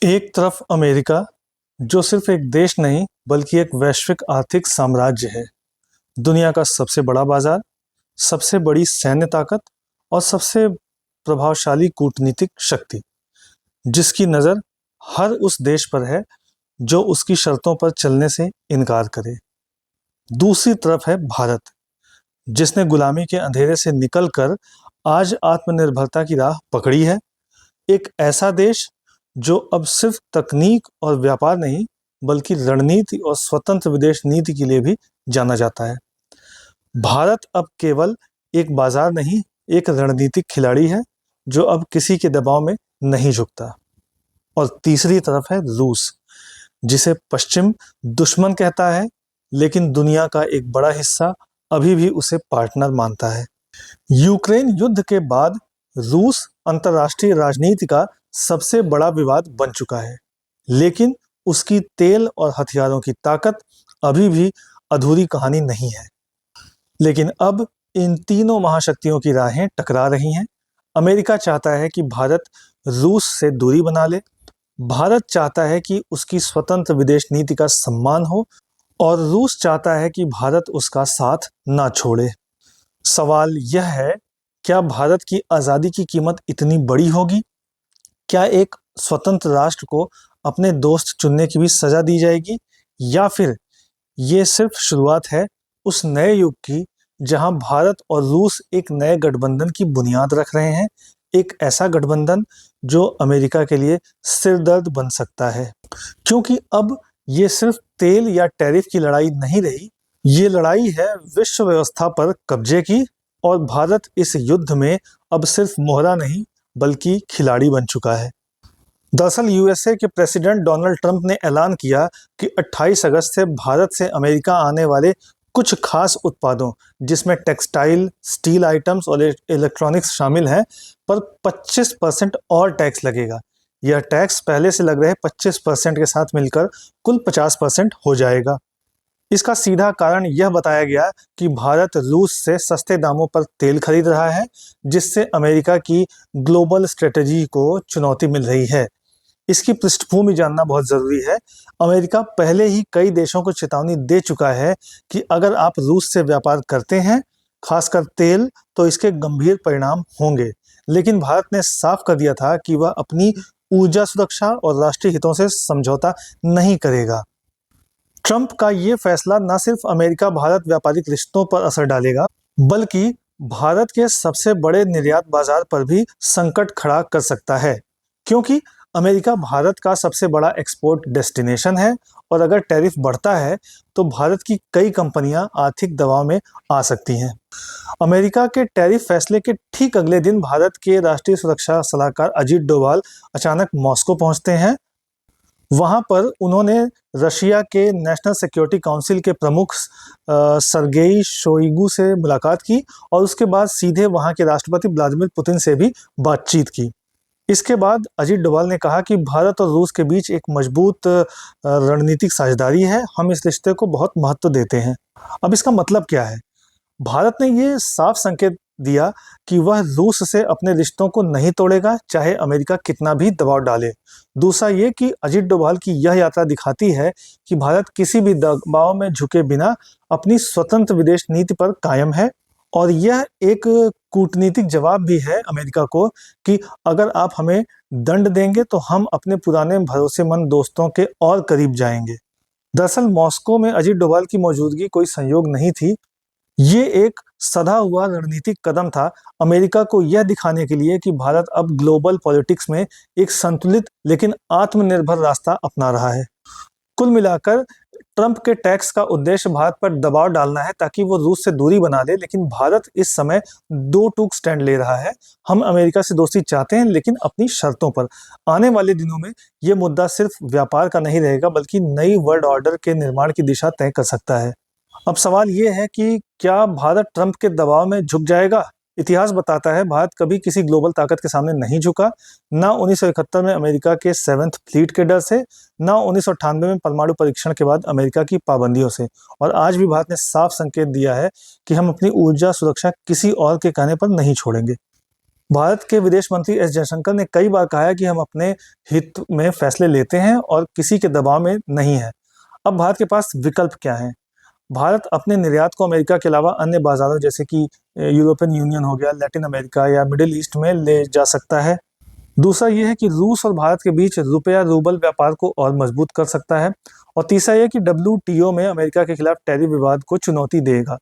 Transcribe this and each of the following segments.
एक तरफ अमेरिका, जो सिर्फ एक देश नहीं बल्कि एक वैश्विक आर्थिक साम्राज्य है। दुनिया का सबसे बड़ा बाजार, सबसे बड़ी सैन्य ताकत और सबसे प्रभावशाली कूटनीतिक शक्ति, जिसकी नज़र हर उस देश पर है जो उसकी शर्तों पर चलने से इनकार करे। दूसरी तरफ है भारत, जिसने गुलामी के अंधेरे से निकलकर आज आत्मनिर्भरता की राह पकड़ी है। एक ऐसा देश जो अब सिर्फ तकनीक और व्यापार नहीं बल्कि रणनीति और स्वतंत्र विदेश नीति के लिए भी जाना जाता है। भारत अब केवल एक बाजार नहीं, एक रणनीतिक खिलाड़ी है जो अब किसी के दबाव में नहीं झुकता। और तीसरी तरफ है रूस, जिसे पश्चिम दुश्मन कहता है, लेकिन दुनिया का एक बड़ा हिस्सा अभी भी उसे पार्टनर मानता है। यूक्रेन युद्ध के बाद रूस अंतर्राष्ट्रीय राजनीति का सबसे बड़ा विवाद बन चुका है, लेकिन उसकी तेल और हथियारों की ताकत अभी भी अधूरी कहानी नहीं है। लेकिन अब इन तीनों महाशक्तियों की राहें टकरा रही हैं। अमेरिका चाहता है कि भारत रूस से दूरी बना ले, भारत चाहता है कि उसकी स्वतंत्र विदेश नीति का सम्मान हो, और रूस चाहता है कि भारत उसका साथ ना छोड़े। सवाल यह है, क्या भारत की आज़ादी की कीमत इतनी बड़ी होगी? क्या एक स्वतंत्र राष्ट्र को अपने दोस्त चुनने की भी सजा दी जाएगी, या फिर ये सिर्फ शुरुआत है उस नए युग की जहां भारत और रूस एक नए गठबंधन की बुनियाद रख रहे हैं, एक ऐसा गठबंधन जो अमेरिका के लिए सिरदर्द बन सकता है। क्योंकि अब ये सिर्फ तेल या टैरिफ की लड़ाई नहीं रही, ये लड़ाई है विश्व व्यवस्था पर कब्जे की, और भारत इस युद्ध में अब सिर्फ मोहरा नहीं बल्कि खिलाड़ी बन चुका है। दरअसल यूएसए के प्रेसिडेंट डोनाल्ड ट्रंप ने ऐलान किया कि 28 अगस्त से भारत से अमेरिका आने वाले कुछ खास उत्पादों, जिसमें टेक्सटाइल, स्टील आइटम्स और इलेक्ट्रॉनिक्स शामिल हैं, पर 25% और टैक्स लगेगा। यह टैक्स पहले से लग रहे 25% के साथ मिलकर कुल 50% हो जाएगा। इसका सीधा कारण यह बताया गया कि भारत रूस से सस्ते दामों पर तेल खरीद रहा है, जिससे अमेरिका की ग्लोबल स्ट्रेटजी को चुनौती मिल रही है। इसकी पृष्ठभूमि जानना बहुत ज़रूरी है। अमेरिका पहले ही कई देशों को चेतावनी दे चुका है कि अगर आप रूस से व्यापार करते हैं, खासकर तेल, तो इसके गंभीर परिणाम होंगे। लेकिन भारत ने साफ कर दिया था कि वह अपनी ऊर्जा सुरक्षा और राष्ट्रीय हितों से समझौता नहीं करेगा। ट्रंप का ये फैसला न सिर्फ अमेरिका भारत व्यापारिक रिश्तों पर असर डालेगा, बल्कि भारत के सबसे बड़े निर्यात बाजार पर भी संकट खड़ा कर सकता है। क्योंकि अमेरिका भारत का सबसे बड़ा एक्सपोर्ट डेस्टिनेशन है, और अगर टैरिफ बढ़ता है तो भारत की कई कंपनियां आर्थिक दबाव में आ सकती हैं। अमेरिका के टैरिफ फैसले के ठीक अगले दिन भारत के राष्ट्रीय सुरक्षा सलाहकार अजीत डोभाल अचानक मॉस्को पहुंचते हैं। वहां पर उन्होंने रशिया के नेशनल सिक्योरिटी काउंसिल के प्रमुख सरगेई शोइगु से मुलाकात की, और उसके बाद सीधे वहां के राष्ट्रपति व्लादिमीर पुतिन से भी बातचीत की। इसके बाद अजीत डोभाल ने कहा कि भारत और रूस के बीच एक मजबूत रणनीतिक साझेदारी है, हम इस रिश्ते को बहुत महत्व देते हैं। अब इसका मतलब क्या है? भारत ने ये साफ संकेत दिया कि वह रूस से अपने रिश्तों को नहीं तोड़ेगा, चाहे अमेरिका कितना भी दबाव डाले। दूसरा ये कि अजीत डोभाल की यह यात्रा दिखाती है कि भारत किसी भी दबाव में झुके बिना अपनी स्वतंत्र विदेश नीति पर कायम है, और यह एक कूटनीतिक जवाब भी है अमेरिका को कि अगर आप हमें दंड देंगे तो हम अपने पुराने भरोसेमंद दोस्तों के और करीब जाएंगे। दरअसल मॉस्को में अजीत डोभाल की मौजूदगी कोई संयोग नहीं थी, ये एक सधा हुआ रणनीतिक कदम था अमेरिका को यह दिखाने के लिए कि भारत अब ग्लोबल पॉलिटिक्स में एक संतुलित लेकिन आत्मनिर्भर रास्ता अपना रहा है। कुल मिलाकर ट्रंप के टैक्स का उद्देश्य भारत पर दबाव डालना है ताकि वो रूस से दूरी बना ले, लेकिन भारत इस समय दो टूक स्टैंड ले रहा है। हम अमेरिका से दोस्ती चाहते हैं, लेकिन अपनी शर्तों पर। आने वाले दिनों में ये मुद्दा सिर्फ व्यापार का नहीं रहेगा, बल्कि नई वर्ल्ड ऑर्डर के निर्माण की दिशा तय कर सकता है। अब सवाल ये है कि क्या भारत ट्रंप के दबाव में झुक जाएगा? इतिहास बताता है भारत कभी किसी ग्लोबल ताकत के सामने नहीं झुका, ना 1971 में अमेरिका के 7th फ्लीट के डर से, ना 1998 में परमाणु परीक्षण के बाद अमेरिका की पाबंदियों से। और आज भी भारत ने साफ संकेत दिया है कि हम अपनी ऊर्जा सुरक्षा किसी और के कहने पर नहीं छोड़ेंगे। भारत के विदेश मंत्री एस जयशंकर ने कई बार कहा है कि हम अपने हित में फैसले लेते हैं और किसी के दबाव में नहीं है। अब भारत के पास विकल्प क्या है? भारत अपने निर्यात को अमेरिका के अलावा अन्य बाजारों जैसे कि यूरोपियन यूनियन हो गया, लैटिन अमेरिका या मिडिल ईस्ट में ले जा सकता है। दूसरा ये है कि रूस और भारत के बीच रुपया रूबल व्यापार को और मजबूत कर सकता है। और तीसरा ये कि WTO में अमेरिका के खिलाफ टैरिफ विवाद को चुनौती देगा।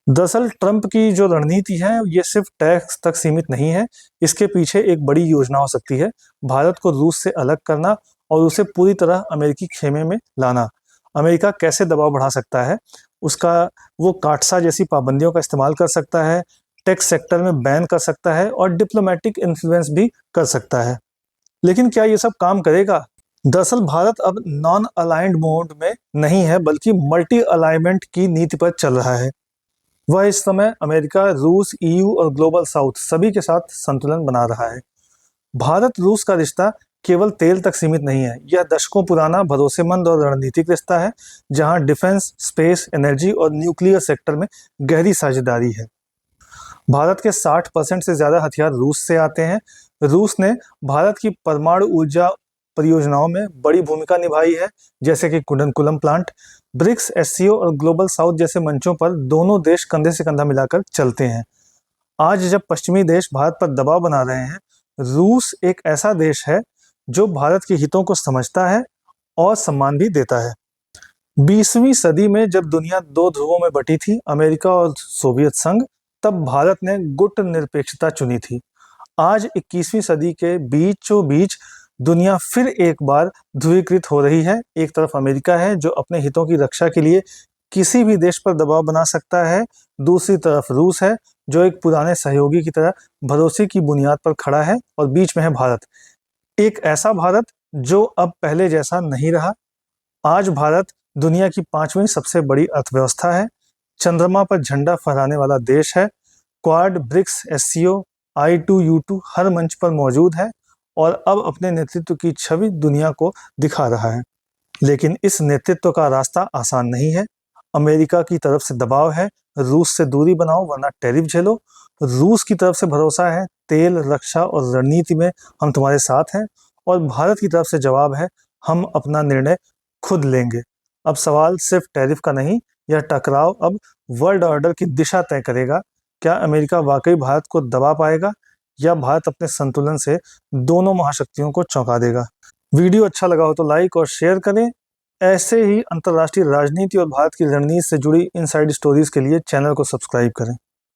दरअसल ट्रंप की जो रणनीति है ये सिर्फ टैक्स तक सीमित नहीं है, इसके पीछे एक बड़ी योजना हो सकती है, भारत को रूस से अलग करना और उसे पूरी तरह अमेरिकी खेमे में लाना। अमेरिका कैसे दबाव बढ़ा सकता है उसका, वो काटसा जैसी पाबंदियों का इस्तेमाल कर सकता है, टैक्स सेक्टर में बैन कर सकता है और डिप्लोमेटिक इन्फ्लुएंस भी कर सकता है। लेकिन क्या ये सब काम करेगा? दरअसल भारत अब नॉन अलाइंड मोड में नहीं है बल्कि मल्टी अलाइनमेंट की नीति पर चल रहा है। वह इस समय अमेरिका, रूस, EU और ग्लोबल साउथ सभी के साथ संतुलन बना रहा है। भारत रूस का रिश्ता केवल तेल तक सीमित नहीं है, यह दशकों पुराना भरोसेमंद और रणनीतिक रिश्ता है, जहां डिफेंस, स्पेस, एनर्जी और न्यूक्लियर सेक्टर में गहरी साझेदारी है। भारत के 60% से ज्यादा हथियार रूस से आते हैं। रूस ने भारत की परमाणु ऊर्जा परियोजनाओं में बड़ी भूमिका निभाई है, जैसे कि कुडनकुलम प्लांट। ब्रिक्स, SCO और ग्लोबल साउथ जैसे मंचों पर दोनों देश कंधे से कंधा मिलाकर चलते हैं। आज जब पश्चिमी देश भारत पर दबाव बना रहे हैं, रूस एक ऐसा देश है जो भारत के हितों को समझता है और सम्मान भी देता है। 20वीं सदी में जब दुनिया दो ध्रुवों में बटी थी, अमेरिका और सोवियत संघ, तब भारत ने गुट निरपेक्षता चुनी थी। आज 21वीं सदी के बीचों बीच दुनिया फिर एक बार ध्रुवीकृत हो रही है। एक तरफ अमेरिका है जो अपने हितों की रक्षा के लिए किसी भी देश पर दबाव बना सकता है, दूसरी तरफ रूस है जो एक पुराने सहयोगी की तरह भरोसे की बुनियाद पर खड़ा है, और बीच में है भारत, एक ऐसा भारत जो अब पहले जैसा नहीं रहा। आज भारत दुनिया की 5वीं सबसे बड़ी अर्थव्यवस्था है, चंद्रमा पर झंडा फहराने वाला देश है, क्वाड, ब्रिक्स, SCO, I2U2 हर मंच पर मौजूद है और अब अपने नेतृत्व की छवि दुनिया को दिखा रहा है। लेकिन इस नेतृत्व का रास्ता आसान नहीं है। अमेरिका की तरफ से दबाव है, रूस से दूरी बनाओ वरना टैरिफ झेलो। रूस की तरफ से भरोसा है, तेल, रक्षा और रणनीति में हम तुम्हारे साथ हैं। और भारत की तरफ से जवाब है, हम अपना निर्णय खुद लेंगे। अब सवाल सिर्फ टैरिफ का नहीं, यह टकराव अब वर्ल्ड ऑर्डर की दिशा तय करेगा। क्या अमेरिका वाकई भारत को दबा पाएगा या भारत अपने संतुलन से दोनों महाशक्तियों को चौंका देगा? वीडियो अच्छा लगा हो तो लाइक और शेयर करें। ऐसे ही अंतर्राष्ट्रीय राजनीति और भारत की रणनीति से जुड़ी इनसाइड स्टोरीज के लिए चैनल को सब्सक्राइब करें।